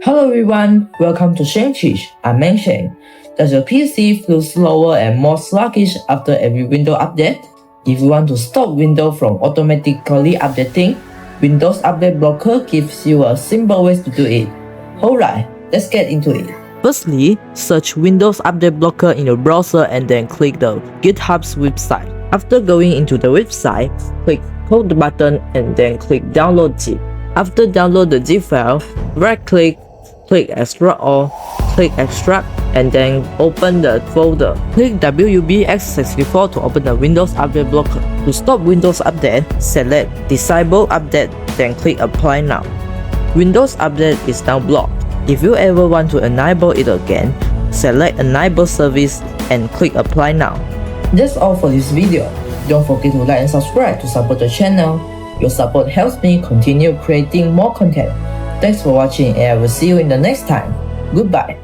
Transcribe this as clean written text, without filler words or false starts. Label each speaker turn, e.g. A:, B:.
A: Hello everyone, welcome to Sheng Teach. I'm Meng Sheng. Does your PC feel slower and more sluggish after every Windows update? If you want to stop Windows from automatically updating, Windows Update Blocker gives you a simple way to do it. Alright, let's get into it.
B: Firstly, search Windows Update Blocker in your browser and then click the GitHub's website. After going into the website, click Code button and then click Download zip. After download the zip file, right-click, click Extract All, click Extract, and then open the folder. Click WUBX64 to open the Windows Update Blocker. To stop Windows Update, select Disable Update, then click Apply Now. Windows Update is now blocked. If you ever want to enable it again, select Enable Service and click Apply Now.
A: That's all for this video. Don't forget to like and subscribe to support the channel. Your support helps me continue creating more content. Thanks for watching and I will see you in the next time. Goodbye.